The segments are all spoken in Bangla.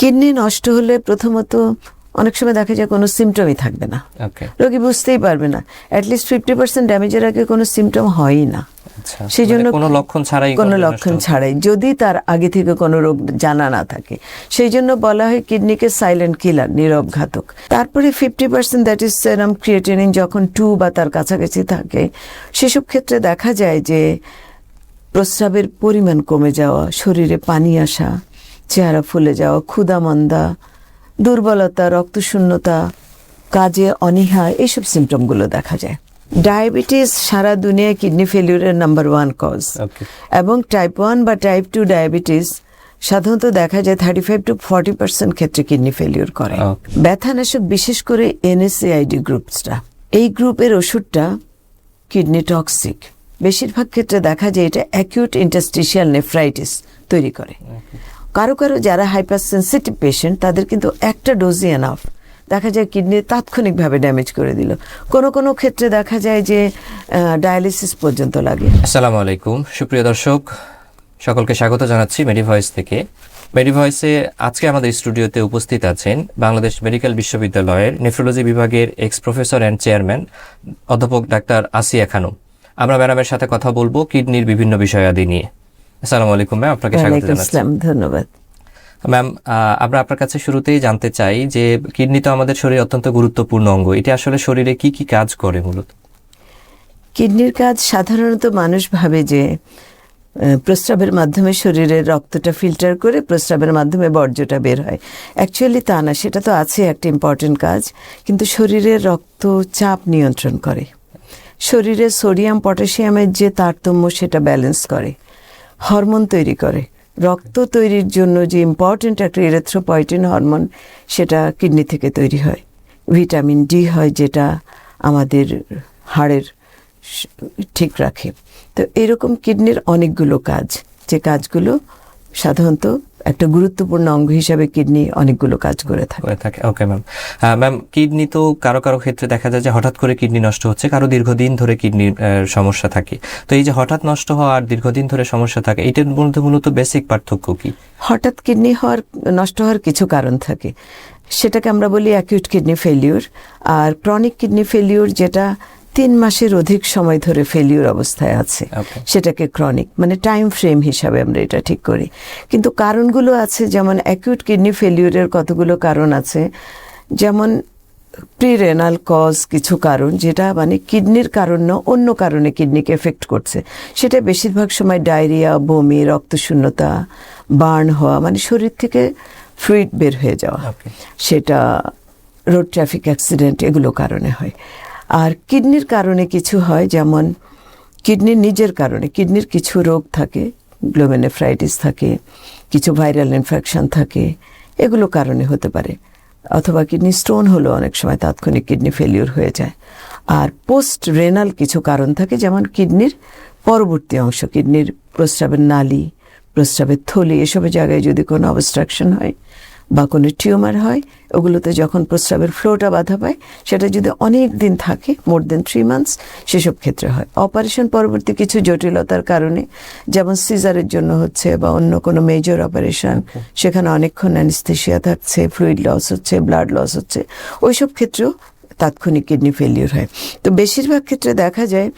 কিডনি নষ্ট হলে প্রথমত অনেক সময় দেখা যায় কোনো সিমটমই থাকবে না, রোগী বুঝতেই পারবে না। অ্যাটলিস্ট 50% ড্যামেজের আগে কোনো সিমটম হয়ই না। সেই জন্য কোনো লক্ষণ ছাড়াই যদি তার আগে থেকে কোনো রোগ জানা না থাকে, সেই জন্য বলা হয় কিডনিকে সাইলেন্ট কিলার, নীরব ঘাতক। তারপরে 50% দ্যাট ইজ সেরাম ক্রিয়েটিনিন যখন 2 বা তার কাছাকাছি থাকে, সেসব ক্ষেত্রে দেখা যায় যে প্রস্রাবের পরিমাণ কমে যাওয়া, শরীরে পানি আসা, চেহারা ফুলে যাওয়া, ক্ষুধামন্দা, দুর্বলতা, রক্তশূন্যতা, কাজে অনীহা, এইসব সিমটমগুলো দেখা যায়। ডায়াবেটিস সারা দুনিয়ায় কিডনি ফেলিউরের নাম্বার 1 কজ, এবং টাইপ 1 বা টাইপ 2 ডায়াবেটিস সাধারণত দেখা যায় 35 to 40% ক্ষেত্রে কিডনি ফেলিউর করে। ব্যথানাশক বিশেষ করে NSAID গ্রুপসটা, এই গ্রুপের ওষুধটা কিডনি টক্সিক। বেশিরভাগ ক্ষেত্রে দেখা যায় এটা অ্যাকিউট ইন্টারস্টিশিয়াল নেফ্রাইটিস তৈরি করে। কারো কারো যারা হাইপার সেন্সিটিভ পেশেন্ট তাদের কিন্তু একটা ডোজই এনাফ, দেখা যায় কিডনি তাৎক্ষণিকভাবে ড্যামেজ করে দিল। কোনো কোনো ক্ষেত্রে দেখা যায় যে ডায়ালিসিস পর্যন্ত লাগে। আসসালামু আলাইকুম সুপ্রিয় দর্শক, সকলকে স্বাগত জানাচ্ছি মেডিভয়েস থেকে। মেডিভয়েসে আজকে আমাদের স্টুডিওতে উপস্থিত আছেন বাংলাদেশ মেডিকেল বিশ্ববিদ্যালয়ের নেফ্রোলজি বিভাগের এক্স প্রফেসর অ্যান্ড চেয়ারম্যান অধ্যাপক ডাক্তার আসিয়া খানম। আমরা ম্যাডামের সাথে কথা বলবো কিডনির বিভিন্ন বিষয়াদি নিয়ে। আসসালামু আলাইকুম ম্যাম, আপনাকে স্বাগত জানাচ্ছি। ধন্যবাদ ম্যাম। আমরা আপনার কাছে শুরুতেই জানতে চাই যে কিডনি তো আমাদের শরীরে অত্যন্ত গুরুত্বপূর্ণ অঙ্গ, এটা আসলে শরীরে কি কি কাজ করে মূলত? কিডনির কাজ সাধারণত মানুষ ভাবে যে প্রস্রাবের মাধ্যমে শরীরের রক্তটা ফিল্টার করে প্রস্রাবের মাধ্যমে বর্জ্যটা বের হয়। অ্যাকচুয়ালি তা না, সেটা তো আছে একটা ইম্পর্টেন্ট কাজ, কিন্তু শরীরের রক্তচাপ নিয়ন্ত্রণ করে, শরীরে সোডিয়াম পটাশিয়ামের যে তারতম্য সেটা ব্যালেন্স করে, হরমোন তৈরি করে। রক্ত তৈরির জন্য যে ইম্পর্টেন্ট একটা ইরিথ্রোপয়েটিন হরমোন, সেটা কিডনি থেকে তৈরি হয়। ভিটামিন ডি হয় যেটা আমাদের হাড়ের ঠিক রাখে। তো এরকম কিডনির অনেকগুলো কাজ, যে কাজগুলো সাধারণত একটা গুরুত্বপূর্ণ অঙ্গ হিসাবে কিডনি অনেকগুলো কাজ করে থাকে। Okay ma'am. ম্যাম, কিডনি তো কারো কারো ক্ষেত্রে দেখা যায় যে হঠাৎ করে কিডনি নষ্ট হচ্ছে, কারো দীর্ঘদিন ধরে কিডনির সমস্যা থাকে। তো এই যে হঠাৎ নষ্ট হওয়া আর দীর্ঘদিন ধরে সমস্যা থাকে, এটার মধ্যে মূলত বেসিক পার্থক্য কি? হঠাৎ কিডনি নষ্ট হওয়ার কিছু কারণ থাকে, সেটাকে আমরা বলি অ্যাকিউট কিডনি ফেলিউর। আর ক্রনিক কিডনি ফেলিউর যেটা 3 মাসের অধিক সময় ধরে ফেলিউর অবস্থায় আছে, সেটাকে ক্রনিক, মানে টাইম ফ্রেম হিসাবে আমরা এটা ঠিক করি। কিন্তু কারণগুলো আছে, যেমন অ্যাকিউট কিডনি ফেলিউরের কতগুলো কারণ আছে, যেমন প্রিরেনাল কজ, কিছু কারণ যেটা মানে কিডনির কারণ না, অন্য কারণে কিডনিকে এফেক্ট করছে। সেটা বেশিরভাগ সময় ডায়রিয়া, বমি, রক্তশূন্যতা, বার্ন হওয়া, মানে শরীর থেকে ফ্লুইড বের হয়ে যাওয়া, সেটা রোড ট্রাফিক অ্যাক্সিডেন্ট, এগুলো কারণে হয়। আর কিডনির কারণে কিছু হয়, যেমন কিডনির নিজের কারণে কিডনির কিছু রোগ থাকে, গ্লোমেরুলাইটিস থাকে, কিছু ভাইরাল ইনফেকশন থাকে, এগুলো কারণে হতে পারে। অথবা কিডনি স্টোন হলো অনেক সময় তাৎক্ষণিক কিডনি ফেলিউর হয়ে যায়। আর পোস্ট রেনাল কিছু কারণ থাকে, যেমন কিডনির পরবর্তী অংশ, কিডনির প্রস্রাবের নালী, প্রস্রাবের থলি, এসবের জায়গায় যদি কোনো অবস্ট্রাকশন হয় বা কোনো টিউমার হয়, ওগুলোতে যখন প্রস্রাবের ফ্লোটা বাধা পায়, সেটা যদি অনেক দিন থাকে, মোর দেন 3 মান্থস, সেসব ক্ষেত্রে হয়। অপারেশন পরবর্তী কিছু জটিলতার কারণে, যেমন সিজারের জন্য হচ্ছে বা অন্য কোনো মেজর অপারেশন, সেখানে অনেকক্ষণ অ্যানেস্থেসিয়া থাকছে, ফ্লুইড লস হচ্ছে, ব্লাড লস হচ্ছে, ওইসব ক্ষেত্রেও তাৎক্ষণিক কিডনি ফেলিউর হয়। তো বেশিরভাগ ক্ষেত্রে দেখা যায়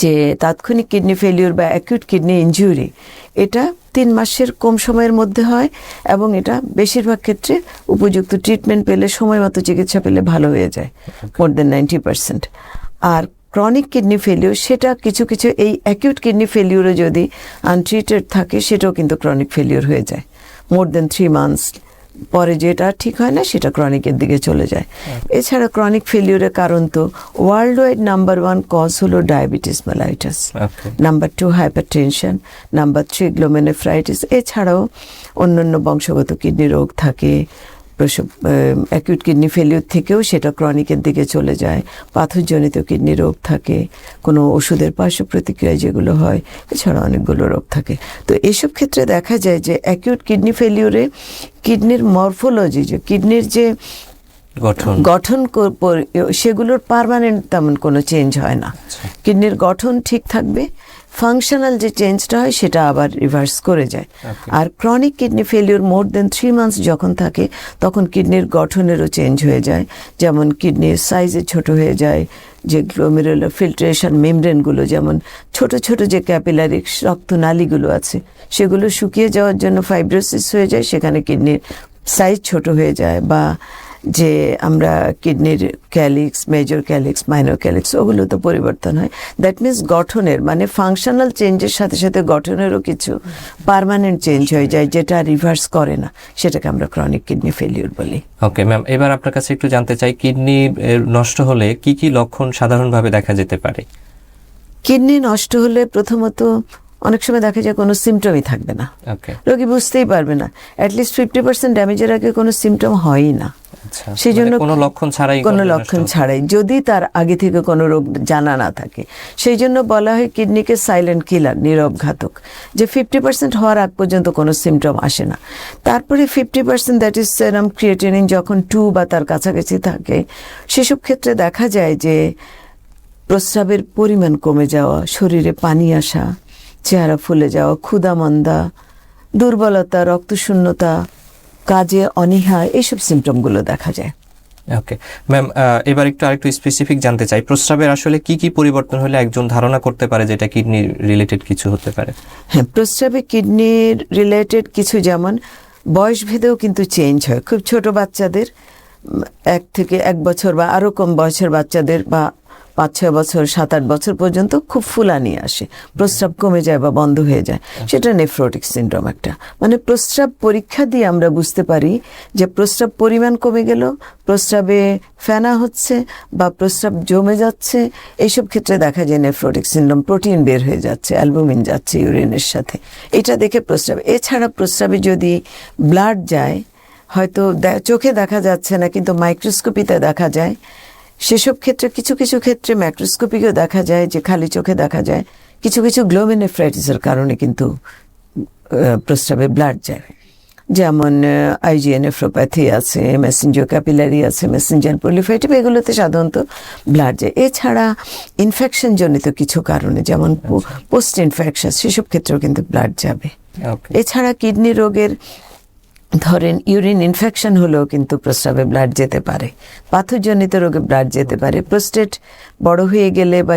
যে তাৎক্ষণিক কিডনি ফেলিউর বা অ্যাকিউট কিডনি ইনজুরি, এটা 3 মাসের কম সময়ের মধ্যে হয়, এবং এটা বেশিরভাগ ক্ষেত্রে উপযুক্ত ট্রিটমেন্ট পেলে, সময় মতো চিকিৎসা পেলে ভালো হয়ে যায়, মোর দেন 90%। আর ক্রনিক কিডনি ফেলিউর, সেটা কিছু কিছু, এই অ্যাকিউট কিডনি ফেলিউরে যদি আনট্রিটেড থাকে, সেটাও কিন্তু ক্রনিক ফেলিউর হয়ে যায়। মোর দেন 3 মান্থস পরে যেটা ঠিক হয় না, সেটা ক্রনিকের দিকে চলে যায়। এছাড়া ক্রনিক ফেলিউরের কারণ তো ওয়ার্ল্ড ওয়াইড নাম্বার 1 কজ হলো diabetes mellitus, number 2 hypertension, number 3 গ্লোমেরুলাইটিস। এছাড়াও অন্যান্য বংশগত কিডনি রোগ থাকে, অ্যাকিউট কিডনি ফেলিউর থেকেও সেটা ক্রনিকের দিকে চলে যায়। পাথরজনিত কিডনি রোগ থাকে, কোনো ওষুধের পার্শ্ব প্রতিক্রিয়া যেগুলো হয়, এছাড়া অনেকগুলো রোগ থাকে। তো এসব ক্ষেত্রে দেখা যায় যে অ্যাকিউট কিডনি ফেলিউরে কিডনির মরফোলজি, যে কিডনির যে গঠন, সেগুলোর পার্মানেন্ট তেমন কোনো চেঞ্জ হয় না। কিডনির গঠন ঠিক থাকবে, ফাংশনাল যে চেঞ্জটা হয় সেটা আবার রিভার্স করে যায়। Okay. আর ক্রনিক কিডনি ফেলিওর মোর দেন 3 মান্থস যখন থাকে তখন কিডনির গঠনেরও চেঞ্জ হয়ে যায়, যেমন কিডনির সাইজে ছোট হয়ে যায়, যে গ্লোমেরুলার ফিল্ট্রেশন মেমব্রেনগুলো, যেমন ছোট ছোট যে ক্যাপিলারি রক্তনালীগুলো আছে সেগুলো শুকিয়ে যাওয়ার জন্য ফাইব্রোসিস হয়ে যায়, সেখানে কিডনির সাইজ ছোট হয়ে যায়, বা যে আমরা কিডনির calyx, major calyx, minor calyx, ওগুলো তো পরিবর্তন হয়। দ্যাট মিনস গঠনের মানে ফাংশনাল চেঞ্জের সাথে সাথে গঠনেরও কিছু পার্মানেন্ট চেঞ্জ হয়ে যায়, যেটা রিভার্স করে না, সেটাকে আমরা ক্রনিক কিডনি ফেলিওর বলি। ওকে ম্যাম, এবার আপনার কাছে একটু জানতে চাই, কিডনি নষ্ট হলে কি কি লক্ষণ সাধারণভাবে দেখা যেতে পারে? কিডনি নষ্ট হলে প্রথমত অনেক সময় দেখা যায় কোনো সিমটমই থাকবে না, ওকে, রোগী বুঝতেই পারবে না। অ্যাটলিস্ট 50% ড্যামেজের আগে কোনো সিমটম হয়ই না। আচ্ছা, সেই জন্য কোনো লক্ষণ ছাড়াই কোনো কিডনি নষ্ট লক্ষণ হতে- ছাড়াই, যদি তার আগে থেকে কোনো রোগ জানা না থাকে, সেই জন্য বলা হয় কিডনিকে সাইলেন্ট কিলার, নীরব ঘাতক, যে 50% হওয়ার আগ পর্যন্ত কোনো সিমটম আসে না। তারপরে 50% দ্যাট ইজ সেরাম ক্রিয়েটিনিন যখন 2 বা তার কাছাকাছি থাকে, সেসব ক্ষেত্রে দেখা যায় যে প্রস্রাবের পরিমাণ কমে যাওয়া, শরীরে পানি আসা, চেহারা ফুলে যাওয়া, ক্ষুধা-মন্দা, দুর্বলতা, রক্তশূন্যতা, কাজে অনীহা, এইসব সিমটমগুলো দেখা যায়। ওকে ম্যাম, এবার আরেকটু স্পেসিফিক জানতে চাই, প্রস্রাবের আসলে কি কি পরিবর্তন হলে একজন ধারণা করতে পারে যেটা কিডনি রিলেটেড কিছু হতে পারে? হ্যাঁ, প্রস্রাবে কিডনির রিলেটেড কিছু, যেমন বয়স ভেদেও কিন্তু চেঞ্জ হয়। খুব ছোট বাচ্চাদের 1 থেকে 1 বছর বা আরও কম বয়সের বাচ্চাদের, বা 5-6 বছর, 7-8 বছর পর্যন্ত খুব ফুলানি আসে, প্রস্রাব কমে যায় বা বন্ধ হয়ে যায়, সেটা নেফ্রোটিক সিনড্রোম একটা। মানে প্রস্রাব পরীক্ষা দিয়ে আমরা বুঝতে পারি যে প্রস্রাব পরিমাণ কমে গেল, প্রস্রাবে ফেনা হচ্ছে বা প্রস্রাব জমে যাচ্ছে, এইসব ক্ষেত্রে দেখা যায় নেফ্রোটিক সিনড্রোম, প্রোটিন বের হয়ে যাচ্ছে, অ্যালবুমিন যাচ্ছে ইউরিনের সাথে, এটা দেখে প্রস্রাব। এছাড়া প্রস্রাবে যদি ব্লাড যায়, হয়তো চোখে দেখা যাচ্ছে না কিন্তু মাইক্রোস্কোপিতে দেখা যায়, সেসব ক্ষেত্রে কিছু কিছু ক্ষেত্রে ম্যাক্রোস্কোপিকেও দেখা যায়, যে খালি চোখে দেখা যায়, কিছু কিছু গ্লোমেরুলার কারণে কিন্তু প্রস্রাবে ব্লাড যায়, যেমন আইজিএ নেফ্রোপ্যাথি আছে, মেসেঞ্জার ক্যাপিলারি আছে, মেসেঞ্জার প্রলিফেটিভ, এগুলোতে সাধারণত ব্লাড যায়। এছাড়া ইনফেকশন জনিত কিছু কারণে, যেমন পোস্ট ইনফেকশন, সেসব ক্ষেত্রেও কিন্তু ব্লাড যাবে। ওকে, এছাড়া কিডনি রোগের ধরেন ইউরিন ইনফেকশন হলেও কিন্তু প্রস্রাবে ব্লাড যেতে পারে, পাথরজনিত রোগে ব্লাড যেতে পারে, প্রোস্টেট বড় হয়ে গেলে বা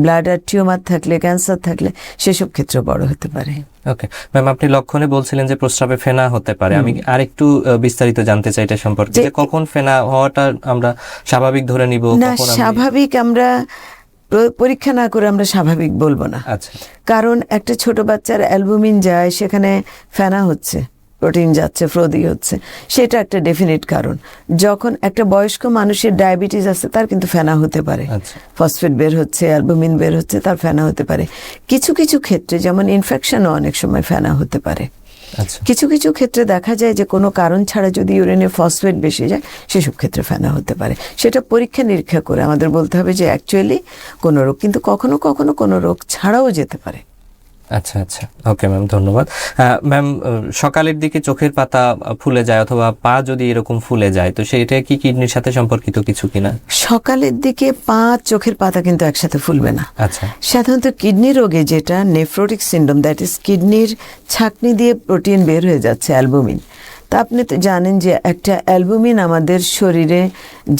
ব্লাডার টিউমার থাকলে, ক্যান্সার থাকলে, সেসব ক্ষেত্রে বড় হতে পারে। ওকে ম্যাম, আপনি লক্ষণে বলছিলেন যে প্রস্রাবে ফেনা হতে পারে, আমি আরেকটু বিস্তারিত জানতে চাই এটা সম্পর্কে, যে কখন ফেনা হওয়াটা আমরা স্বাভাবিক ধরে নিব? না, স্বাভাবিক আমরা পরীক্ষা না করে আমরা স্বাভাবিক বলবো না। আচ্ছা, কারণ একটা ছোট বাচ্চার অ্যালবুমিন যায়, সেখানে ফেনা হচ্ছে, প্রোটিন যাচ্ছে, ফ্রোদি হচ্ছে, সেটা একটা ডেফিনিট কারণ। যখন একটা বয়স্ক মানুষের ডায়াবেটিস আছে, তার কিন্তু ফেনা হতে পারে, আচ্ছা, ফসফেট বের হচ্ছে, অ্যালবুমিন বের হচ্ছে, তার ফেনা হতে পারে। কিছু কিছু ক্ষেত্রে যেমন ইনফেকশনও অনেক সময় ফেনা হতে পারে। আচ্ছা, কিছু কিছু ক্ষেত্রে দেখা যায় যে কোনো কারণ ছাড়া যদি ইউরিনে ফসফেট বেশি যায়, সেসব ক্ষেত্রে ফেনা হতে পারে। সেটা পরীক্ষা নিরীক্ষা করে আমাদের বলতে হবে যে অ্যাকচুয়ালি কোনো রোগ, কিন্তু কখনো কখনো কোনো রোগ ছাড়াও যেতে পারে। আচ্ছা, আচ্ছা, ওকে ম্যাম, ধন্যবাদ। ম্যাম, সকালের দিকে চোখের পাতা ফুলে যায় অথবা পা যদি এরকম ফুলে যায়, তো সেটা কি কিডনির সাথে সম্পর্কিত কিছু কিনা? সকালের দিকে পা, চোখের পাতা কিন্তু একসাথে ফুলবে না। আচ্ছা, সাধারণত কিডনি রোগে যেটা নেফ্রোটিক সিনড্রোম, দ্যাট ইজ কিডনির ছাঁকনি দিয়ে প্রোটিন বের হয়ে যাচ্ছে, অ্যালবুমিন। তা আপনি তো জানেন যে একটা অ্যালবুমিন আমাদের শরীরে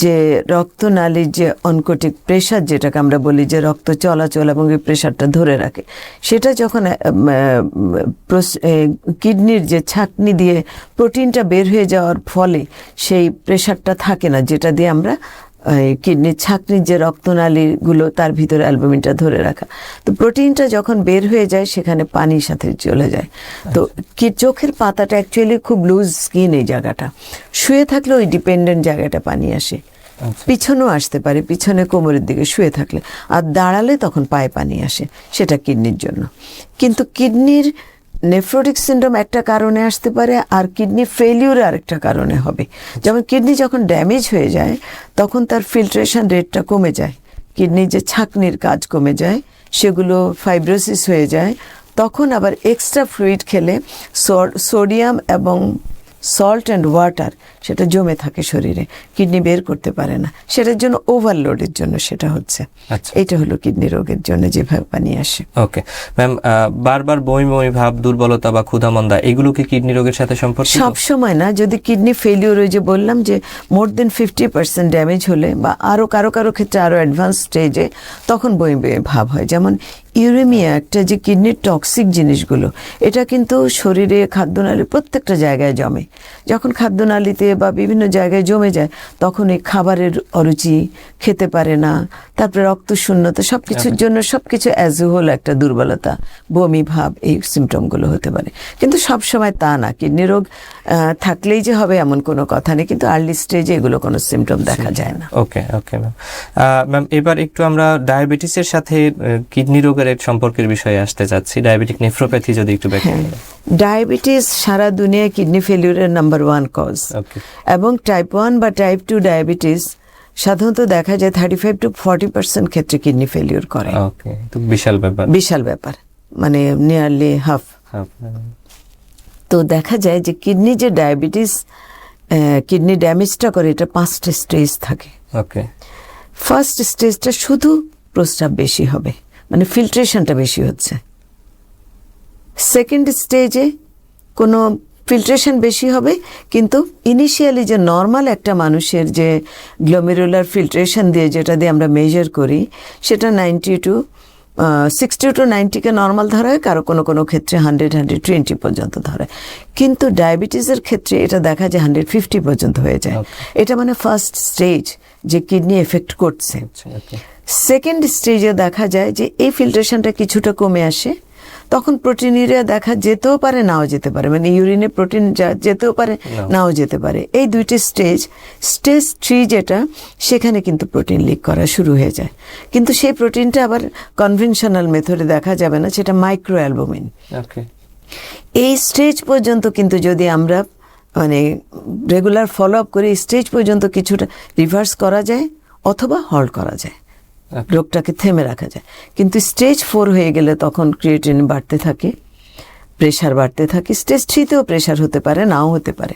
যে রক্তনালীর যে অনকোটিক প্রেশার, যেটাকে আমরা বলি যে রক্ত চলাচল এবং এই প্রেশারটা ধরে রাখে, সেটা যখন কিডনির যে ছাঁকনি দিয়ে প্রোটিনটা বের হয়ে যাওয়ার ফলে সেই প্রেশারটা থাকে না, যেটা দিয়ে আমরা কিডনির ছাঁকনির যে রক্তনালীগুলো, তার ভিতরে অ্যালবুমিনটা ধরে রাখা। তো প্রোটিনটা যখন বের হয়ে যায়, সেখানে পানির সাথে চলে যায়। তো চোখের পাতাটা অ্যাকচুয়ালি খুব লুজ স্কিন, এই জায়গাটা শুয়ে থাকলে ওই ডিপেন্ডেন্ট জায়গাটা পানি আসে, পিছনেও আসতে পারে, পিছনে কোমরের দিকে শুয়ে থাকলে, আর দাঁড়ালে তখন পায়ে পানি আসে, সেটা কিডনির জন্য। কিন্তু কিডনির নেফ্রোটিক সিনড্রোম একটা কারণে আসতে পারে, আর কিডনি ফেলিউর আরেকটা কারণে হবে। যেমন কিডনি যখন ড্যামেজ হয়ে যায়, তখন তার ফিল্ট্রেশন রেটটা কমে যায়, কিডনির যে ছাঁকনির কাজ কমে যায়, সেগুলো ফাইব্রোসিস হয়ে যায়। তখন আবার এক্সট্রা ফ্লুইড খেলে সোডিয়াম এবং সল্ট অ্যান্ড ওয়াটার সেটা জমে থাকে শরীরে, কিডনি বের করতে পারে না, সেটার জন্য ওভারলোডের জন্য সেটা হচ্ছে। আচ্ছা, এটা হলো কিডনি রোগের জন্য যেভাবে পানি আসে। ওকে ম্যাম, বারবার বমি বমি ভাব, দুর্বলতা বা ক্ষুধামন্দা এগুলো কি কিডনি রোগের সাথে সম্পর্কিত? সব সময় না, যদি কিডনি ফেলিওর, ওই যে বললাম যে মোর দেন 50% ড্যামেজ হলে বা আরো কারো কারো ক্ষেত্রে আরো অ্যাডভান্স স্টেজে, তখন বমি বমি ভাব হয়। যেমন ইউরেমিয়া একটা যে কিডনির টক্সিক জিনিসগুলো, এটা কিন্তু শরীরে খাদ্যনালী প্রত্যেকটা জায়গায় জমে। যখন খাদ্যনালীতে বা বিভিন্ন জায়গায় জমে যায়, তখন এই খাবারের অরুচি, খেতে পারে না, তারপরে রক্তশূন্যতা, সব কিছুর জন্য সবকিছু অ্যাজ এ হোল একটা দুর্বলতা, বমি ভাব, এই সিমটমগুলো হতে পারে। কিন্তু সব সময় তা না, কিডনি রোগ থাকলেই যে হবে এমন কোনো কথা নেই, কিন্তু আর্লি স্টেজে এগুলো কোনো সিমটম দেখা যায় না। ওকে ওকে ম্যাম। ম্যাম, এবার একটু আমরা ডায়াবেটিসের সাথে কিডনি রোগের এক সম্পর্কের বিষয়ে আসতে চাচ্ছি। ডায়াবেটিক নেফ্রোপ্যাথি যদি একটু ব্যাখ্যা করেন। ডায়াবেটিস সারা দুনিয়ায় কিডনি ফেলিউরের নাম্বার 1 কজ, এবং টাইপ 1 বা টাইপ 2 ডায়াবেটিস সাধারণত দেখা যায় 35 to 40% ক্ষেত্রে কিডনি ফেলিউর করে। ওকে, তো বিশাল ব্যাপার, বিশাল ব্যাপার, মানে নিয়ারলি হাফ। তো দেখা যায় যে কিডনি যে ডায়াবেটিস কিডনি ড্যামেজটা করে, এটা 5টা স্টেজ থাকে। ওকে, ফার্স্ট স্টেজটা শুধু প্রস্রাব বেশি হবে, মানে ফিল্ট্রেশনটা বেশি হচ্ছে। সেকেন্ড স্টেজে কোনো ফিল্ট্রেশন বেশি হবে, কিন্তু ইনিশিয়ালি যে নর্মাল একটা মানুষের যে গ্লোমেরুলার ফিল্ট্রেশন দিয়ে, যেটা দিয়ে আমরা মেজার করি, সেটা 60 to 90-কে নর্মাল ধরা হয়, কারো কোনো কোনো ক্ষেত্রে 100-120 পর্যন্ত ধরে। কিন্তু ডায়াবেটিসের ক্ষেত্রে এটা দেখা যায় 150 পর্যন্ত হয়ে যায়। এটা মানে ফার্স্ট স্টেজ যে কিডনি এফেক্ট করছে। সেকেন্ড স্টেজে দেখা যায় যে এই ফিল্ট্রেশনটা কিছুটা কমে আসে, তখন প্রোটিনিউরিয়া দেখা যেতেও পারে, নাও যেতে পারে, মানে ইউরিনে প্রোটিন যেতেও পারে, নাও যেতে পারে। এই দুইটি স্টেজ। স্টেজ 3 যেটা, সেখানে কিন্তু প্রোটিন লিক করা শুরু হয়ে যায়, কিন্তু সেই প্রোটিনটা আবার কনভেনশনাল মেথডে দেখা যাবে না, সেটা মাইক্রো অ্যালবুমিন। এই স্টেজ পর্যন্ত কিন্তু যদি আমরা মানে রেগুলার ফলো আপ করি, স্টেজ পর্যন্ত কিছুটা রিভার্স করা যায় অথবা হল্ট করা যায়, রোগটাকে থেমে রাখা যায়। কিন্তু স্টেজ 4 হয়ে গেলে তখন ক্রিয়েটিন বাড়তে থাকে, প্রেশার বাড়তে থাকে। স্টেজ 3-তেও প্রেশার হতে পারে, নাও হতে পারে।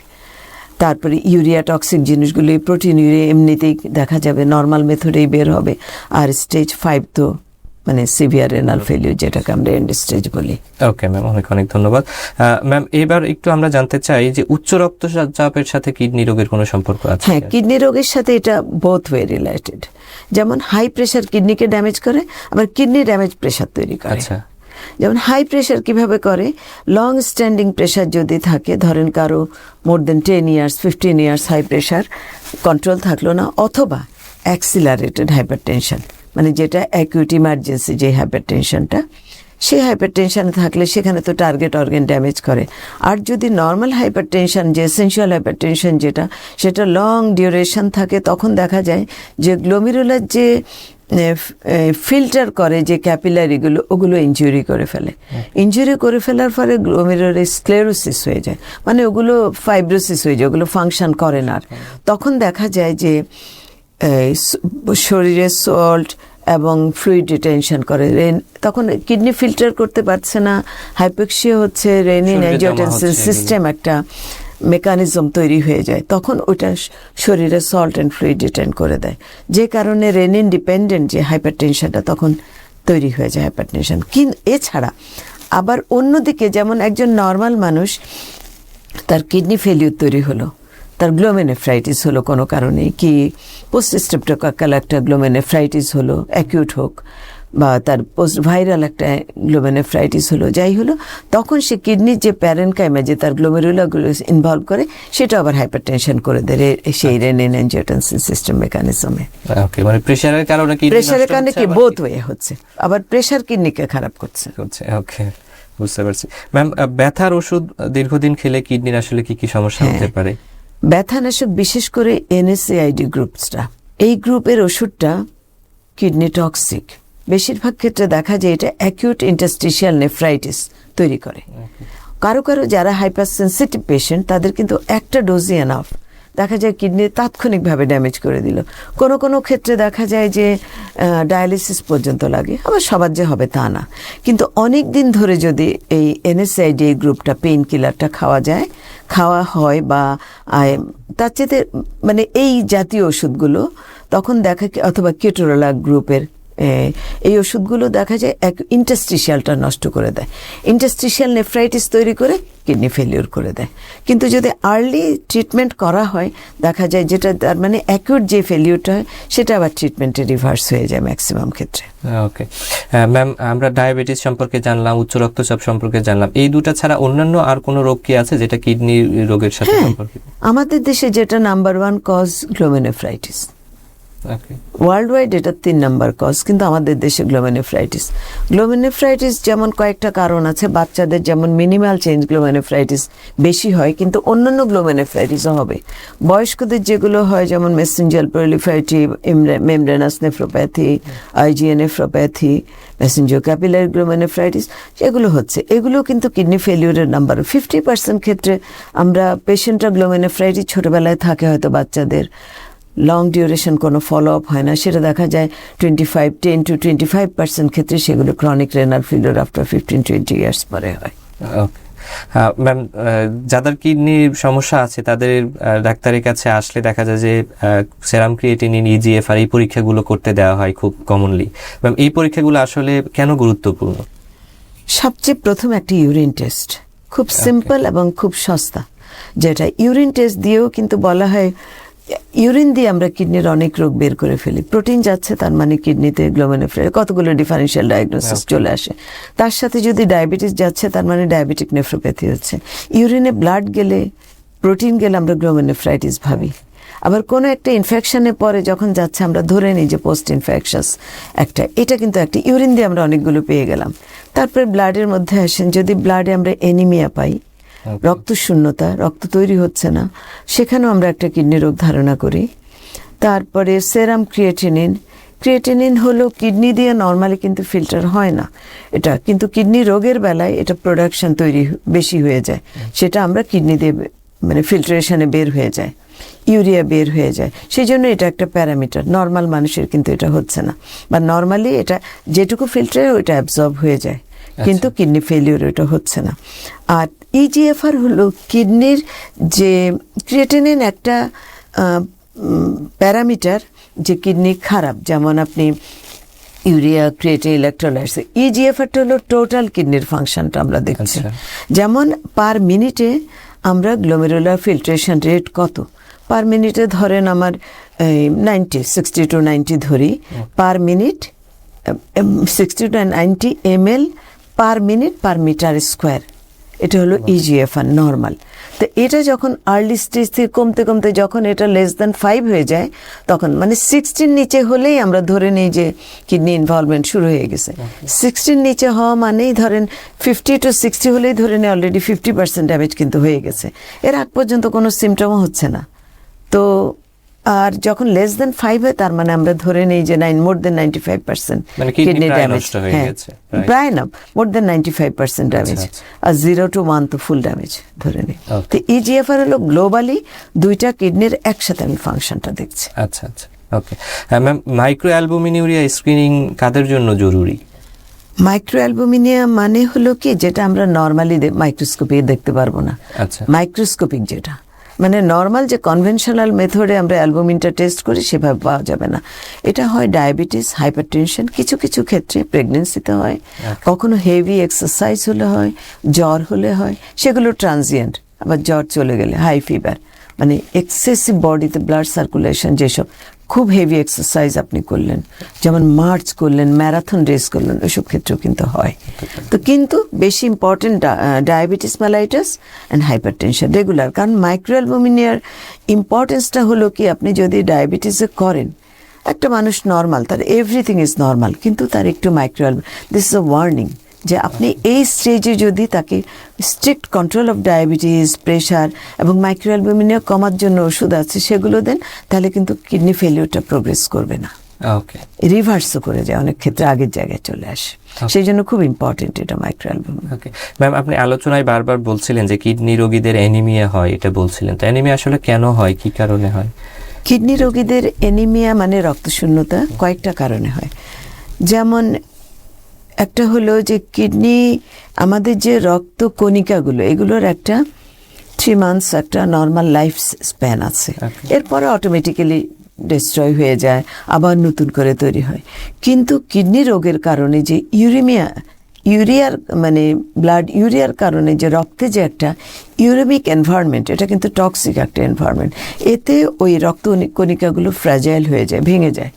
তারপরে ইউরিয়া টক্সিক জিনিসগুলো, প্রোটিন ইউরিয়া এমনিতেই দেখা যাবে, নর্মাল মেথডেই বের হবে। আর স্টেজ 5 তো মানে সিভিয়ার রেনাল ফেলিউর, যেটাকে আমরা এন্ড স্টেজ বলি। ওকে ম্যাম, অনেক অনেক ধন্যবাদ। ম্যাম, এবার একটু আমরা জানতে চাই যে উচ্চ রক্তচাপের সাথে কিডনি রোগের কোনো সম্পর্ক আছে? হ্যাঁ, কিডনি রোগের সাথে এটা বোথ ওয়ে রিলেটেড। যেমন হাই প্রেশার কিডনিকে ড্যামেজ করে, আবার কিডনি ড্যামেজ প্রেশার তৈরি করে। আচ্ছা, যেমন হাই প্রেশার কিভাবে করে, লং স্ট্যান্ডিং প্রেশার যদি থাকে, ধরেন কারো more than 10 years 15 years high pressure control থাকলো না, অথবা অ্যাক্সিলারেটেড হাইপারটেনশন, মানে যেটা অ্যাকিউট ইমার্জেন্সি যে হাইপারটেনশনটা, সেই হাইপারটেনশন থাকলে সেখানে তো টার্গেট অর্গান ড্যামেজ করে। আর যদি নর্মাল হাইপারটেনশন, যে এসেনশিয়াল হাইপারটেনশন যেটা, সেটা লং ডিউরেশন থাকে, তখন দেখা যায় যে গ্লোমেরুলার যে ফিল্টার করে যে ক্যাপিলারিগুলো, ওগুলো ইনজুরি করে ফেলে। ইনজুরি করে ফেলার ফলে গ্লোমেরুলার স্ক্লেরোসিস হয়ে যায়, মানে ওগুলো ফাইব্রোসিস হয়ে যায়, ওগুলো ফাংশন করে না। তখন দেখা যায় যে শরীরে সল্ট এবং ফ্লুইড রিটেনশন করে, তখন কিডনি ফিল্টার করতে পারছে না, হাইপোক্সিয়া হচ্ছে, রেনিন অ্যাঞ্জিওটেনসিন সিস্টেম একটা মেকানিজম তৈরি হয়ে যায়, তখন ওটা শরীরে সল্ট অ্যান্ড ফ্লুইড রিটেন করে দেয়, যে কারণে রেনিন ডিপেন্ডেন্ট যে হাইপারটেনশনটা তখন তৈরি হয়ে যায় হাইপারটেনশন। কিন্তু এছাড়া আবার অন্যদিকে, যেমন একজন নর্মাল মানুষ, তার কিডনি ফেলিউর তৈরি হলো, তার গ্লোমেনেফ্রাইটিস হলো কোনো কারণে, কি পোস্ট স্ট্রেপ্টোকক্কাল একটা গ্লোমেনেফ্রাইটিস হলো, অ্যাকিউট হোক, বা তার পোস্ট ভাইরাল একটা গ্লোমেনেফ্রাইটিস হলো, যাই হলো, তখন সে কিডনির যে প্যারেনকাইমা, যে তার গ্লোমেরুলাগুলো ইনভলভ করে, সেটা আবার হাইপারটেনশন করে দেয় সেই রেনিন অ্যাঞ্জিওটেনসিন সিস্টেম মেকানিজমে। ওকে, মানে প্রেসারের কারণে কি, প্রেসারের কারণে কি বোথ ওয়ে হচ্ছে, আবার প্রেসার কিডনিকে খারাপ করছে। ওকে, বুঝতে পারছি। ম্যাম, ব্যথার ওষুধ দীর্ঘদিন খেলে কিডনির আসলে কি কি সমস্যা হতে পারে? ব্যথানাশক, বিশেষ করে NSAID গ্রুপসটা, এই গ্রুপের ওষুধটা কিডনি টক্সিক। বেশিরভাগ ক্ষেত্রে দেখা যায় এটা অ্যাকিউট ইন্টারস্টিশিয়াল নেফ্রাইটিস তৈরি করে। কারো কারো যারা হাইপার সেন্সিটিভ পেশেন্ট, তাদের কিন্তু একটা ডোজই এনাফ, দেখা যায় কিডনি তাৎক্ষণিকভাবে ড্যামেজ করে দিল। কোনো কোনো ক্ষেত্রে দেখা যায় যে ডায়ালিসিস পর্যন্ত লাগে, আবার সবার যে হবে তা না। কিন্তু অনেক দিন ধরে যদি এই NSAID গ্রুপটা পেইন কিলারটা খাওয়া হয় বা তার চেয়ে মানে এই জাতীয় ওষুধগুলো, তখন দেখা অথবা কেটোরালা গ্রুপের এই ওষুধগুলো দেখা যায় ইন্টারস্টিশিয়ালটা নষ্ট করে দেয়, ইন্টারস্টিশিয়াল নেফ্রাইটিস তৈরি করে কিডনি ফেলিওর করে দেয়। কিন্তু যদি আর্লি ট্রিটমেন্ট করা হয় দেখা যায় যেটা তার মানে অ্যাকিউট যে ফেলিওরটা হয় সেটা আবার ট্রিটমেন্টে রিভার্স হয়ে যায় ম্যাক্সিমাম ক্ষেত্রে। ওকে ম্যাম, আমরা ডায়াবেটিস সম্পর্কে জানলাম, উচ্চ রক্তচাপ সম্পর্কে জানলাম, এই দুটা ছাড়া অন্যান্য আর কোনো রোগ কি আছে যেটা কিডনি রোগের সাথে সম্পর্কিত? আমাদের দেশে যেটা নাম্বার 1 কজ গ্লোমেরুলাইটিস, ওয়ার্ল্ড ওয়াইড এটা 3 নাম্বার কজ, কিন্তু আমাদের দেশে গ্লোমেরুলাইটিস যেমন কয়েকটা কারণ আছে, বাচ্চাদের যেমন মিনিমাল চেঞ্জ গ্লোমেরুলাইটিস বেশি হয়, কিন্তু অন্যান্য গ্লোমেরুলাইটিসও হবে। বয়স্কদের যেগুলো হয় যেমন mesangial proliferative membranous nephropathy, IgA nephropathy, mesangial capillary glomerulitis, এগুলো হচ্ছে। এগুলো কিন্তু কিডনি ফেলিউরের নাম্বার 50% ক্ষেত্রে আমরা পেশেন্টরা গ্লোমেরুলাইটিস ছোটবেলায় থাকে হয়তো বাচ্চাদের, লং ডিউরেশন কোনো ফলো আপ হয় না, সেটা দেখা যায় 10 to 25% ক্ষেত্রে সেগুলো chronic renal failure after 15-20 years পরে হয়। ম্যাম, যাদের কিডনির সমস্যা আছে তাদের ডাক্তারের কাছে আসলে দেখা যায় যে সেরাম ক্রিয়েটিনিন, EGFR এই পরীক্ষাগুলো করতে দেওয়া হয় খুব কমনলি। ম্যাম, এই পরীক্ষাগুলো আসলে কেন গুরুত্বপূর্ণ? সবচেয়ে প্রথম একটা ইউরিন টেস্ট, খুব সিম্পল এবং খুব সস্তা, যেটা ইউরিন টেস্ট দিয়েও কিন্তু বলা হয় ইউরিন দিয়ে আমরা কিডনির অনেক রোগ বের করে ফেলি। প্রোটিন যাচ্ছে তার মানে কিডনিতে গ্লোমেরুলাইটিস, কতগুলো ডিফারেন্সিয়াল ডায়াগনোসিস চলে আসে। তার সাথে যদি ডায়াবেটিস যাচ্ছে তার মানে ডায়াবেটিক নেফ্রোপ্যাথি হচ্ছে। ইউরিনে ব্লাড গেলে, প্রোটিন গেলে আমরা গ্লোমেরুলাইটিস ভাবি। আবার কোনো একটা ইনফেকশনের পরে যখন যাচ্ছে আমরা ধরে নিই যে পোস্ট ইনফেকশাস এটা কিন্তু একটা ইউরিন দিয়ে আমরা অনেকগুলো পেয়ে গেলাম। তারপরে ব্লাডের মধ্যে আসেন, যদি ব্লাডে আমরা অ্যানিমিয়া পাই, রক্ত শূন্যতা, রক্ত তৈরি হচ্ছে না, সেখানেও আমরা একটা কিডনি রোগ ধারণা করি। তারপরে সেরাম ক্রিয়েটিনিন হলো কিডনি দিয়ে নর্মালি কিন্তু ফিল্টার হয় না এটা, কিন্তু কিডনি রোগের বেলায় এটা প্রোডাকশন বেশি হয়ে যায়, সেটা আমরা কিডনি দিয়ে মানে ফিল্টারেশনে বের হয়ে যায়, ইউরিয়া বের হয়ে যায়। সেই জন্য এটা একটা প্যারামিটার, নর্মাল মানুষের কিন্তু এটা হচ্ছে না, বা নর্মালি এটা যেটুকু ফিল্টারে ওইটা অ্যাবজর্ব হয়ে যায়, কিন্তু কিডনি ফেলিওর ওটা হচ্ছে না। আর EGFR হলো কিডনির যে ক্রিয়েটিনিন একটা প্যারামিটার যে কিডনি খারাপ, যেমন আপনি ইউরিয়া, ক্রিয়েটিন, ইলেকট্রোলাইটস। EGFRটা হলো টোটাল কিডনির ফাংশনটা আমরা দেখছি। যেমন পার মিনিটে আমরা গ্লোমেরুলার ফিল্ট্রেশন রেট কত, পার মিনিটে ধরেন আমার 60 to 90 ধরি, per minute 60 to 90 ml per minute per metre square, এটা হলো EGFR নর্মাল। তো এটা যখন আর্লি স্টেজ থেকে কমতে কমতে যখন এটা <5 হয়ে যায়, তখন মানে 60 নিচে হলেই আমরা ধরে নিই যে কিডনি ইনভলভমেন্ট শুরু হয়ে গেছে। 60 নিচে হওয়া মানেই ধরেন 50 to 60 হলেই ধরে নিই অলরেডি 50% ড্যামেজ কিন্তু হয়ে গেছে, এর আগ পর্যন্ত কোনো সিমটমও হচ্ছে না। তো আর যখন <5 হয় তার মানে আমরা ধরে নিই যে more than 95% কিডনি ড্যামেজ, প্রায় না, more than 95% ড্যামেজ, আর 0 to 1 তো ফুল ড্যামেজ ধরে নিই। তো EGFR হলো গ্লোবালি দুইটা কিডনির একসাথে আমি ফাংশনটা দেখছি। আচ্ছা আচ্ছা, ওকে ম্যাম, মাইক্রোঅ্যালবুমিনুরিয়া স্ক্রিনিং কাদের জন্য জরুরি? মাইক্রোঅ্যালবুমিনিয়া মানে হলো কি, যেটা আমরা নর্মালি মাইক্রোস্কোপে দেখতে পারবো না, মাইক্রোস্কোপিক যেটা মানে নর্মাল যে কনভেনশনাল মেথডে আমরা অ্যালবুমিনটা টেস্ট করি সেভাবে পাওয়া যাবে না। এটা হয় ডায়াবেটিস, হাইপারটেনশন, কিছু কিছু ক্ষেত্রে প্রেগনেন্সিতে হয়, কখনো হেভি এক্সারসাইজ হলে হয়, জ্বর হলে হয়, সেগুলো ট্রানজিয়েন্ট। আবার জ্বর চলে গেলে হাই ফিভার, মানে এক্সেসিভ বডিতে ব্লাড সার্কুলেশন, যেসব খুব হেভি এক্সারসাইজ আপনি করলেন, যেমন মার্চ করলেন, ম্যারাথন রেস করলেন, ওইসব ক্ষেত্রেও কিন্তু হয়। তো কিন্তু বেশি important diabetes mellitus and hypertension regular, কারণ মাইক্রোঅ্যালবুমিনিয়ার ইম্পর্টেন্সটা হলো কি, আপনি যদি ডায়াবেটিসে করেন, একটা মানুষ নর্মাল, তার এভরিথিং ইজ নর্মাল, কিন্তু তার একটু দিস ইজ আ ওয়ার্নিং যে আপনি এই স্টেজে যদি তাকে strict control of diabetes, pressure এবং মাইক্রোঅ্যালবুমিনিয়া কমার জন্য ওষুধ আছে সেগুলো দেন, তাহলে কিন্তু কিডনি ফেলিওরটা প্রোগ্রেস করবে না। ওকে রিভার্সও করে যায়, অনেক ক্ষেত্রে আগের জায়গায় চলে আসে। সেই জন্য খুব ইম্পর্টেন্ট এটা মাইক্রোঅ্যালবুমিন। ওকে ম্যাম, আপনি আলোচনায় বারবার বলছিলেন যে কিডনি রোগীদের অ্যানিমিয়া হয়, এটা বলছিলেন, তো অ্যানিমিয়া আসলে কেন হয়, কি কারণে হয়? কিডনি রোগীদের অ্যানিমিয়া মানে রক্তশূন্যতা কয়েকটা কারণে হয়। যেমন একটা হলো যে কিডনি, আমাদের যে রক্ত কণিকাগুলো, এগুলোর একটা 3 months একটা নর্মাল লাইফ স্প্যান আছে, এরপরে অটোমেটিক্যালি ডিস্ট্রয় হয়ে যায়, আবার নতুন করে তৈরি হয়। কিন্তু কিডনি রোগের কারণে যে ইউরিয়ার মানে ব্লাড ইউরিয়ার কারণে যে রক্তে যে একটা ইউরেমিক এনভায়রনমেন্ট, এটা কিন্তু টক্সিক একটা এনভায়রনমেন্ট, এতে ওই রক্ত কণিকাগুলো ফ্র্যাজাইল হয়ে যায়, ভেঙে যায়,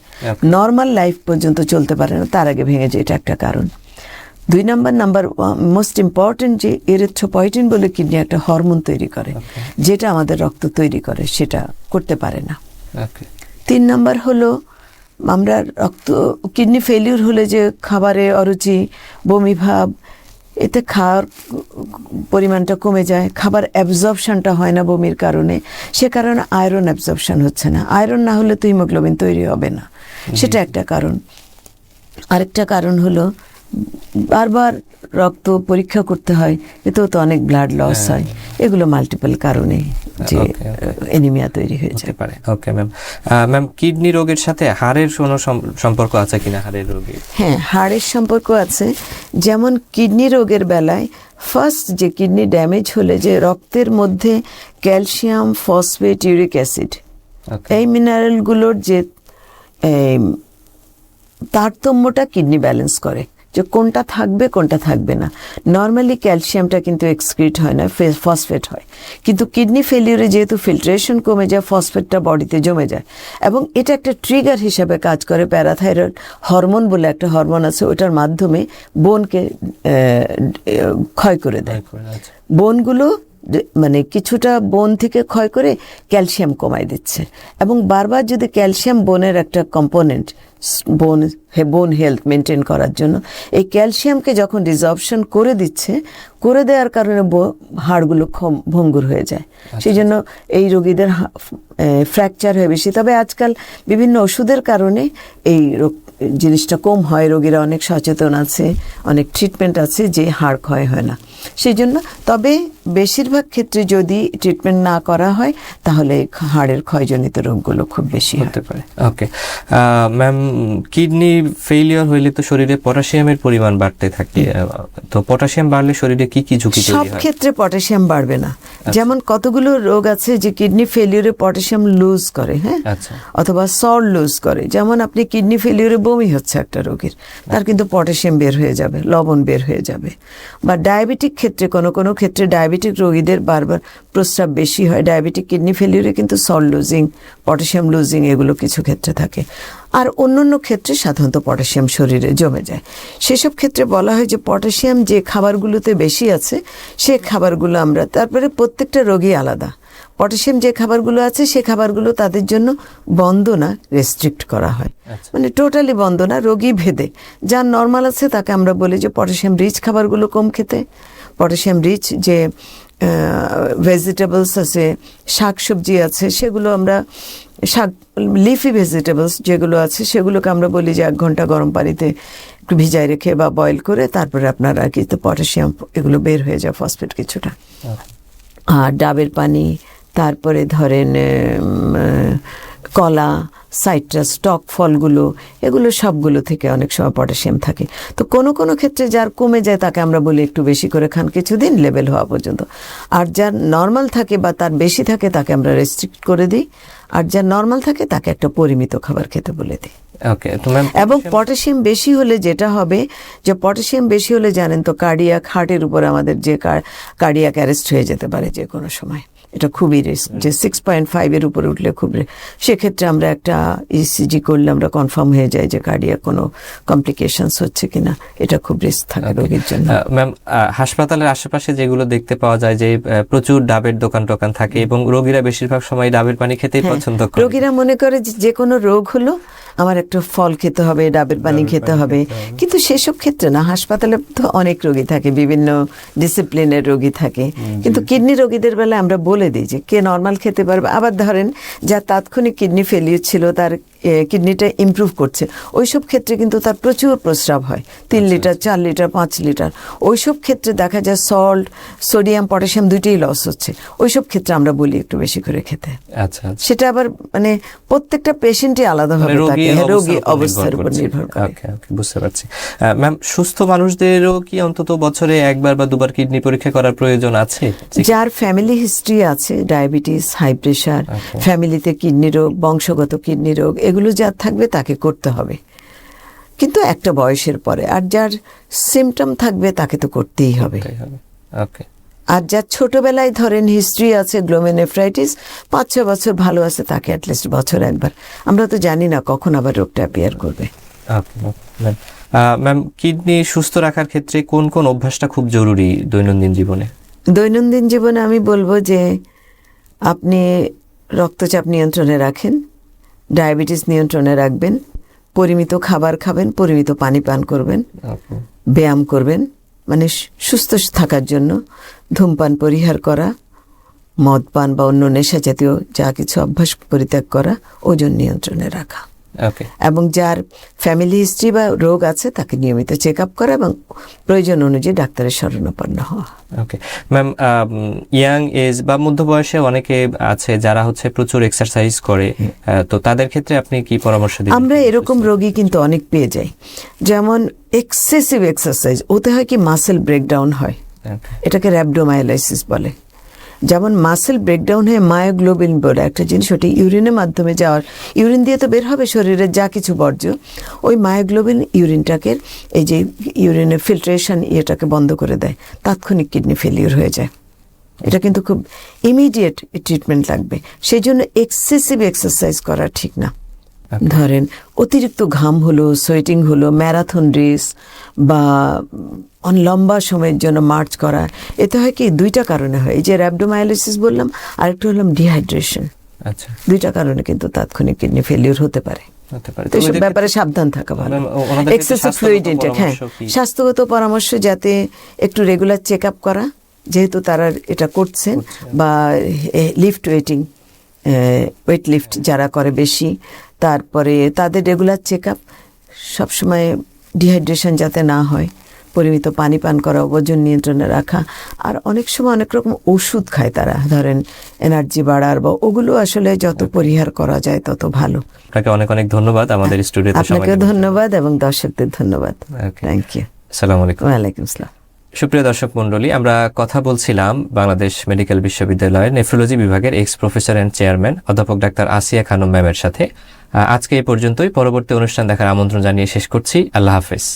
নর্মাল লাইফ পর্যন্ত চলতে পারে না, তার আগে ভেঙে যায়, এটা একটা কারণ। 2 নাম্বার মোস্ট ইম্পর্টেন্ট, যে এরিথ্রোপয়েটিন বলে কিডনি একটা হরমোন তৈরি করে, যেটা আমাদের রক্ত তৈরি করে, সেটা করতে পারে না। 3 নাম্বার হলো আমরা কিডনি ফেলিউর হলে যে খাবারে অরুচি, বমি ভাব, এতে খাওয়ার পরিমাণটা কমে যায়, খাবার অ্যাবজর্পশনটা হয় না বমির কারণে, সে কারণে আয়রন অ্যাবজর্পশন হচ্ছে না, আয়রন না হলে তো হিমোগ্লোবিন তৈরি হবে না, সেটা একটা কারণ। আরেকটা কারণ হলো বারবার রক্ত পরীক্ষা করতে হয়, এতেও তো অনেক ব্লাড লস হয়, এগুলো মাল্টিপল কারণে যে অ্যানিমিয়া তৈরি হয়ে যেতে পারে। ওকে ম্যাম, ম্যাম কিডনি রোগের সাথে হাড়ের কোনো সম্পর্ক আছে কিনা? হাড়ের রোগের, হ্যাঁ, হাড়ের সম্পর্ক আছে। যেমন কিডনি রোগের বেলায় ফার্স্ট যে কিডনি ড্যামেজ হলে যে রক্তের মধ্যে ক্যালসিয়াম, ফসফেট, ইউরিক অ্যাসিড, এই মিনারেলগুলোর যে তারতম্যটা কিডনি ব্যালেন্স করে, যে কোনটা থাকবে কোনটা থাকবে না। নর্মালি ক্যালসিয়ামটা কিন্তু এক্সক্রিট হয় না, ফসফেট হয়, কিন্তু কিডনি ফেলিউরে যেহেতু ফিল্ট্রেশন কমে যায়, ফসফেটটা বডিতে জমে যায়, এবং এটা একটা ট্রিগার হিসাবে কাজ করে। প্যারাথাইরয়েড হরমোন বলে একটা হরমোন আছে, ওটার মাধ্যমে বোনকে ক্ষয় করে দেয়। বোনগুলো মানে কিছুটা বোন থেকে ক্ষয় করে ক্যালসিয়াম কমায় দিচ্ছে, এবং বারবার যদি ক্যালসিয়াম বোনের একটা কম্পোনেন্ট, বোন হেলথ মেনটেন করার জন্য এই ক্যালসিয়ামকে যখন রিজর্পশন করে দিচ্ছে, করে দেওয়ার কারণে হাড়গুলো ভঙ্গুর হয়ে যায়। সেই জন্য এই রোগীদের ফ্র্যাকচার হয় বেশি। তবে আজকাল বিভিন্ন ওষুধের কারণে এই জিনিসটা কম হয়, রোগীরা অনেক সচেতন আছে, অনেক ট্রিটমেন্ট আছে, যে হাড় ক্ষয় হয় না সেই জন্য। তবে বেশিরভাগ ক্ষেত্রে যদি ট্রিটমেন্ট না করা হয়, তাহলে হাড়ের ক্ষয়জনিত রোগগুলো খুব বেশি হতে পারে। ওকে ম্যাম, কিডনি ফেলিওর হইলে তো শরীরে পটাশিয়ামের পরিমাণ বাড়তে থাকে, তো পটাশিয়াম বাড়লে শরীরে কি কি ঝুঁকি তৈরি হয়? সব ক্ষেত্রে পটাশিয়াম বাড়বে না। যেমন কতগুলো রোগ আছে যে কিডনি ফেলিওরে পটাশিয়াম লুজ করে, হ্যাঁ, অথবা সল্ট লুজ করে। যেমন আপনি কিডনি ফেলিওরে বমি হচ্ছে একটা রোগীর, তার কিন্তু পটাশিয়াম বের হয়ে যাবে, লবণ বের হয়ে যাবে। বা ডায়াবেটিক ক্ষেত্রে কোনো ক্ষেত্রে ডায়াবেটিক রোগীদের বারবার প্রস্রাব বেশি হয়, ডায়াবেটিক কিডনি ফেলিওরে কিন্তু সল্ট লুজিং, পটাশিয়াম লুজিং এগুলো কিছু ক্ষেত্রে থাকে। আর অন্য ক্ষেত্রে সাধারণত পটাশিয়াম শরীরে জমে যায়। সেসব ক্ষেত্রে বলা হয় যে পটাশিয়াম যে খাবারগুলোতে বেশি আছে, সে খাবারগুলো আমরা, তারপরে প্রত্যেকটা রোগী আলাদা, পটাশিয়াম যে খাবারগুলো আছে সে খাবারগুলো তাদের জন্য বন্ধ না, রেস্ট্রিক্ট করা হয়, মানে টোটালি বন্ধ না, রোগী ভেদে। যার নর্মাল আছে তাকে আমরা বলি যে পটাশিয়াম রিচ খাবারগুলো কম খেতে, পটাশিয়াম রিচ যে ভেজিটেবলস আছে, শাকসবজি আছে, সেগুলো আমরা লিফি ভেজিটেবলস যেগুলো আছে সেগুলোকে আমরা বলি যে 1 ঘন্টা গরম পানিতে একটু ভিজায় রেখে বা বয়েল করে তারপরে আপনার আর কি তো পটাশিয়াম এগুলো বের হয়ে যায়, ফসফেট কিছুটা। আর ডাবের পানি, তারপরে ধরেন কলা, সাইট্রাস, টক ফলগুলো, এগুলো সবগুলো থেকে অনেক সময় পটাশিয়াম থাকে। তো কোনো ক্ষেত্রে যার কমে যায় তাকে আমরা বলি একটু বেশি করে খান কিছুদিন, লেভেল হওয়া পর্যন্ত। আর যার নর্মাল থাকে বা তার বেশি থাকে তাকে আমরা রেস্ট্রিক্ট করে দিই, আর যার নর্মাল থাকে তাকে একটা পরিমিত খাবার খেতে বলে দিই। এবং পটাশিয়াম বেশি হলে যেটা হবে, যে পটাশিয়াম বেশি হলে জানেন তো কার্ডিয়াক, হার্টের উপর আমাদের যে কার্ডিয়াক অ্যারেস্ট হয়ে যেতে পারে যে কোনো সময়, এটা খুবই রিস্ক। যে 6.5 এর উপরে উঠলে খুব সেক্ষেত্রে আমরা একটা ইসিজি করলে আমরা কনফার্ম হয়ে যায় যে কার্ডিয়াক কোনো কমপ্লিকেশনস হচ্ছে কিনা, এটা খুব রিস্ক থাকে রোগীর জন্য। ম্যাম, হাসপাতালের আশেপাশে যেগুলো দেখতে পাওয়া যায় যে প্রচুর ডাবের দোকান থাকে, এবং রোগীরা বেশিরভাগ সময় ডাবের পানি খেতেই পছন্দ করে। রোগীরা মনে করে যে কোনো রোগ হলো আমার একটা ফল খেতে হবে, ডাবের পানি খেতে হবে, কিন্তু সেসব ক্ষেত্রে না। হাসপাতালে তো অনেক রোগী থাকে, বিভিন্ন ডিসিপ্লিনের রোগী থাকে, কিন্তু কিডনি রোগীদের বেলা আমরা বলে দিই যে কে নর্মাল খেতে পারবে। আবার ধরেন যার তাৎক্ষণিক কিডনি ফেলিওর ছিল, তার কিডনিটা ইমপ্রুভ করছে, ওইসব ক্ষেত্রে কিন্তু তার প্রচুর প্রস্রাব হয়, 3 লিটার 4 লিটার 5 লিটার। ওইসব ক্ষেত্রে দেখা যায় সল্ট, সোডিয়াম, পটাশিয়াম দুইটাই লস হচ্ছে। ওইসব ক্ষেত্রে আমরা বলি একটু বেশি করে খেতে। আচ্ছা আচ্ছা। সেটা আবার মানে প্রত্যেকটা পেশেন্টই আলাদাভাবে থাকে, রোগী অবস্থার উপর নির্ভর করে। ওকে ওকে, বুঝতে পারছি। ম্যাম, সুস্থ মানুষদেরও কি অন্তত বছরে 1বার বা 2বার কিডনি পরীক্ষা করার প্রয়োজন আছে? যার ফ্যামিলি হিস্ট্রি আছে, ডায়াবেটিস, হাই প্রেশার, ফ্যামিলিতে কিডনি রোগ, বংশগত কিডনি রোগ, এগুলো যার থাকবে তাকে করতে হবে, কিন্তু একটা বয়সের পরে। আর যার সিমটম থাকবে তাকে তো করতেই হবে। ওকে। আর যার ছোটবেলায় ধরেন হিস্ট্রি আছে গ্লোমেনেফ্রাইটিস, 5-6 বছর ভালো আছে, তাকে অ্যাটলিস্ট বছর 1বার। আমরা তো জানি না কখন আবার রোগটা অ্যাপিয়ার করবে। ম্যাম, কিডনি সুস্থ রাখার ক্ষেত্রে কোন কোন অভ্যাসটা খুব জরুরি দৈনন্দিন জীবনে? দৈনন্দিন জীবনে আমি বলবো যে আপনি রক্তচাপ নিয়ন্ত্রণে রাখেন, ডায়াবেটিস নিয়ন্ত্রণে রাখবেন, পরিমিত খাবার খাবেন, পরিমিত পানি পান করবেন, ব্যায়াম করবেন, মানে সুস্থ থাকার জন্য ধূমপান পরিহার করা, মদ পান বা অন্য নেশা জাতীয় যা কিছু অভ্যাস পরিত্যাগ করা, ওজন নিয়ন্ত্রণে রাখা। এবং যার ফ্যামিলি হিস্ট্রি বা রোগ আছে তাকে নিয়মিত চেক আপ করা এবং প্রয়োজন অনুযায়ী ডাক্তারের শরণাপন্ন হওয়া। ওকে ম্যাম, ইয়াং এজ বা মধ্য বয়সে অনেকে আছে যারা হচ্ছে প্রচুর এক্সারসাইজ করে, তো তাদের ক্ষেত্রে আপনি কি পরামর্শ দিবেন? আমরা এরকম রোগী কিন্তু অনেক পেয়ে যাই, যেমন এক্সেসিভ এক্সারসাইজ, ওতে হয় কি মাসেল ব্রেকডাউন হয়, এটাকে র্যাবডোমায়োলাইসিস বলে। যেমন মাসেল ব্রেকডাউন হয়ে মায়োগ্লোবিন বলে একটা জিনিস, ওটি ইউরিনের মাধ্যমে যাওয়ার, ইউরিন দিয়ে তো বের হবে শরীরের যা কিছু বর্জ্য, ওই মায়োগ্লোবিন ইউরিনটাকে, এই যে ইউরিনের ফিল্ট্রেশন এটাকে বন্ধ করে দেয়, তাৎক্ষণিক কিডনি ফেলিওর হয়ে যায়। এটা কিন্তু খুব ইমিডিয়েট ট্রিটমেন্ট লাগবে, সেই জন্য এক্সেসিভ এক্সারসাইজ করা ঠিক না। ধরেন অতিরিক্ত ঘাম হলো, সোয়েটিং হলো, ম্যারাথন রেস বা লম্বা সময়ের জন্য মার্চ করা, এতে হয় কি 2টা কারণে হয়। এই যে র্যাবডোমায়োলাইসিস বললাম, আরেকটা হলাম ডিহাইড্রেশন। আচ্ছা, 2টা কারণে কিন্তু তাৎক্ষণিক কিডনি ফেলিওর হতে পারে। তো এসব ব্যাপারে সাবধান থাকা ভালো। এক্সেসিভ ফ্লুইড ইনটেক, হ্যাঁ, স্বাস্থ্যগত পরামর্শ যাতে একটু রেগুলার চেক আপ করা, যেহেতু তারা এটা করছে, বা লিফট ওয়েটিং, ওয়েট লিফট যারা করে বেশি, তারপরে তাদের রেগুলার চেক আপ, সবসময় ডিহাইড্রেশন যাতে না হয়, পরিমিত পানি পান করা, ওজন নিয়ন্ত্রণে রাখা। আর অনেক সময় অনেক রকম ওষুধ খায় তারা, ধরেন এনার্জি বাড়ার, বা ওগুলো আসলে যত পরিহার করা যায় তত ভালো। আপনাকে অনেক অনেক ধন্যবাদ আমাদের স্টুডিওতে। আপনাকে ধন্যবাদ এবং দর্শকদের ধন্যবাদ। Thank you. আসসালামু আলাইকুম। ওয়ালাইকুম আসসালাম। সুপ্রিয় দর্শক মণ্ডলী, আমরা কথা বলছিলাম বাংলাদেশ মেডিকেল বিশ্ববিদ্যালয়ের নেফ্রোলজি বিভাগের এক্স প্রফেসর অ্যান্ড চেয়ারম্যান অধ্যাপক ডাক্তার আসিয়া খানম ম্যামের সাথে। আজকে এই পর্যন্তই। পরবর্তী অনুষ্ঠান দেখার আমন্ত্রণ জানিয়ে শেষ করছি। আল্লাহ হাফেজ।